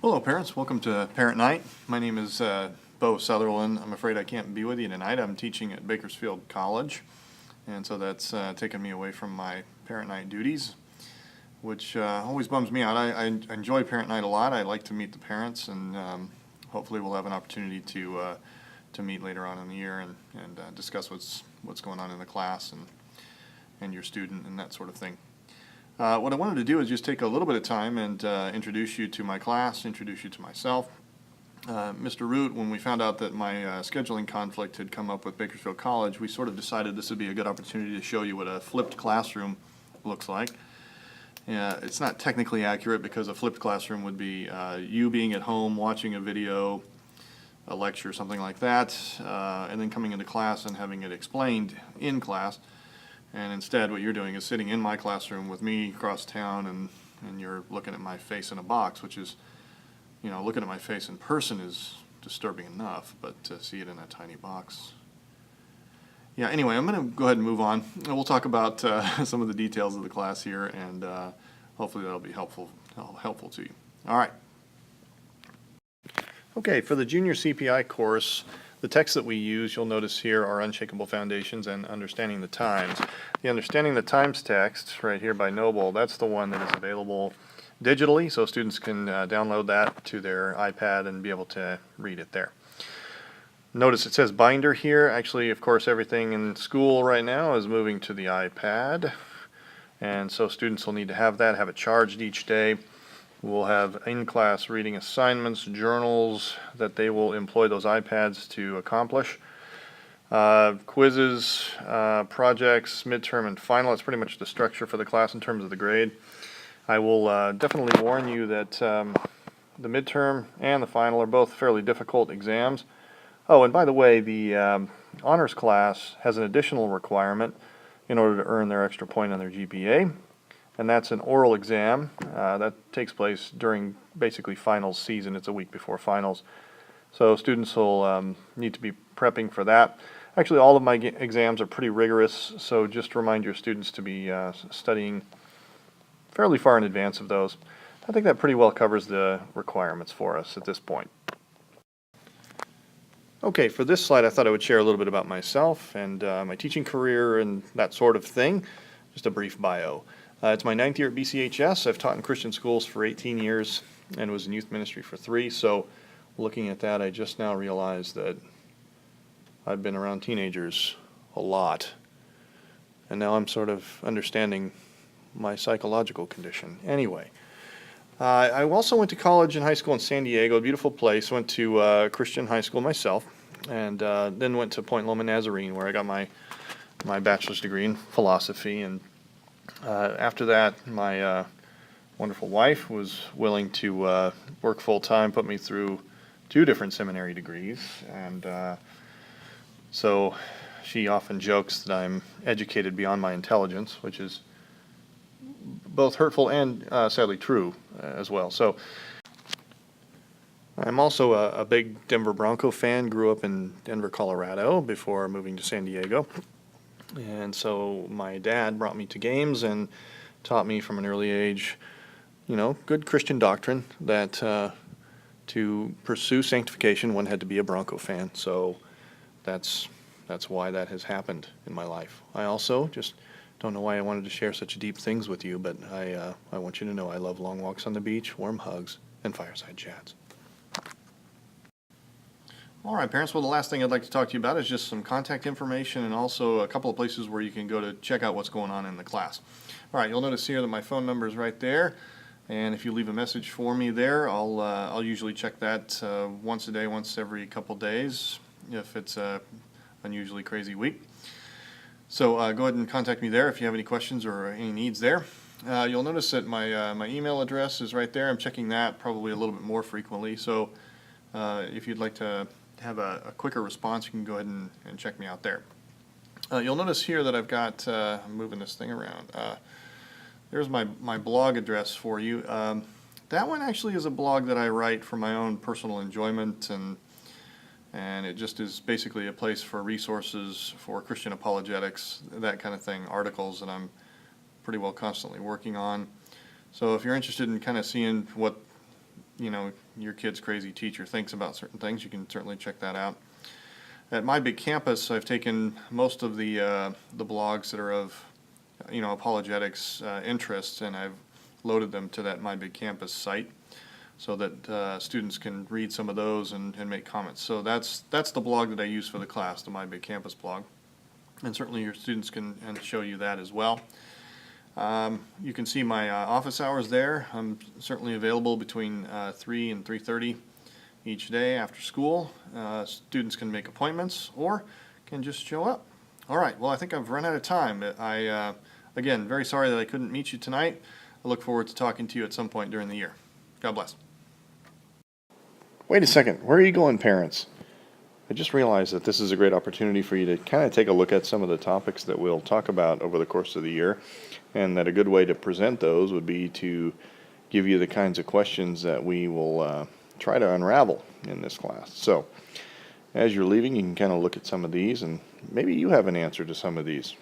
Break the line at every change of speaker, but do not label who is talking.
Hello parents, welcome to Parent Night. My name is Bo Sutherland. I'm afraid I can't be with you tonight. I'm teaching at Bakersfield College, and so that's taken me away from my Parent Night duties, which always bums me out. I enjoy Parent Night a lot. I like to meet the parents, and hopefully we'll have an opportunity to meet later on in the year and discuss what's going on in the class and your student and that sort of thing. What I wanted to do is just take a little bit of time and introduce you to my class, introduce you to myself. Mr. Root, when we found out that my scheduling conflict had come up with Bakersfield College, we sort of decided this would be a good opportunity to show you what a flipped classroom looks like. It's not technically accurate because a flipped classroom would be you being at home watching a video, a lecture, something like that, and then coming into class and having it explained in class. And instead what you're doing is sitting in my classroom with me across town, and you're looking at my face in a box, which is, looking at my face in person is disturbing enough, but to see it in a tiny box. Yeah, anyway, I'm going to go ahead and move on. We'll talk about some of the details of the class here, and hopefully that'll be helpful to you. All right. Okay, for the junior CPI course, the texts that we use, you'll notice here, are Unshakable Foundations and Understanding the Times. The Understanding the Times text, right here by Noble, that's the one that is available digitally, so students can download that to their iPad and be able to read it there. Notice it says binder here. Actually, of course, everything in school right now is moving to the iPad, and so students will need to have it charged each day. We'll have in-class reading assignments, journals that they will employ those iPads to accomplish. Quizzes, projects, midterm, and final. That's pretty much the structure for the class in terms of the grade. I will definitely warn you that the midterm and the final are both fairly difficult exams. Oh, and by the way, the honors class has an additional requirement in order to earn their extra point on their GPA. And that's an oral exam that takes place during basically finals season. It's a week before finals. So students will need to be prepping for that. Actually, all of my exams are pretty rigorous, so just remind your students to be studying fairly far in advance of those. I think that pretty well covers the requirements for us at this point. Okay, for this slide I thought I would share a little bit about myself and my teaching career and that sort of thing. Just a brief bio. It's my 9th year at BCHS. I've taught in Christian schools for 18 years and was in youth ministry for 3. So looking at that, I just now realized that I've been around teenagers a lot. And now I'm sort of understanding my psychological condition. Anyway, I also went to college and high school in San Diego, a beautiful place. Went to Christian high school myself, and then went to Point Loma Nazarene, where I got my bachelor's degree in philosophy. And after that, my wonderful wife was willing to work full-time, put me through 2 different seminary degrees, and so she often jokes that I'm educated beyond my intelligence, which is both hurtful and sadly true as well. So I'm also a big Denver Bronco fan, grew up in Denver, Colorado before moving to San Diego. And so my dad brought me to games and taught me from an early age, good Christian doctrine that to pursue sanctification one had to be a Bronco fan. So that's why that has happened in my life. I also just don't know why I wanted to share such deep things with you, but I want you to know I love long walks on the beach, warm hugs, and fireside chats. All right, parents, well, the last thing I'd like to talk to you about is just some contact information and also a couple of places where you can go to check out what's going on in the class. All right, you'll notice here that my phone number is right there, and if you leave a message for me there, I'll usually check that once a day, once every couple days, if it's a unusually crazy week. So go ahead and contact me there if you have any questions or any needs there. You'll notice that my email address is right there. I'm checking that probably a little bit more frequently, so if you'd like to have a quicker response, you can go ahead and check me out there. You'll notice here that I've got, I'm moving this thing around, there's my blog address for you. That one actually is a blog that I write for my own personal enjoyment, and it just is basically a place for resources for Christian apologetics, that kind of thing, articles that I'm pretty well constantly working on. So if you're interested in kind of seeing what your kid's crazy teacher thinks about certain things, you can certainly check that out. At My Big Campus, I've taken most of the blogs that are of apologetics interests, and I've loaded them to that My Big Campus site so that students can read some of those and make comments. So that's the blog that I use for the class, the My Big Campus blog. And certainly your students can show you that as well. You can see my office hours there. I'm certainly available between 3 and 3:30 each day after school. Students can make appointments or can just show up. All right, well, I think I've run out of time. Again, very sorry that I couldn't meet you tonight. I look forward to talking to you at some point during the year. God bless.
Wait a second, where are you going, parents? I just realized that this is a great opportunity for you to kind of take a look at some of the topics that we'll talk about over the course of the year, and that a good way to present those would be to give you the kinds of questions that we will try to unravel in this class. So, as you're leaving, you can kind of look at some of these, and maybe you have an answer to some of these.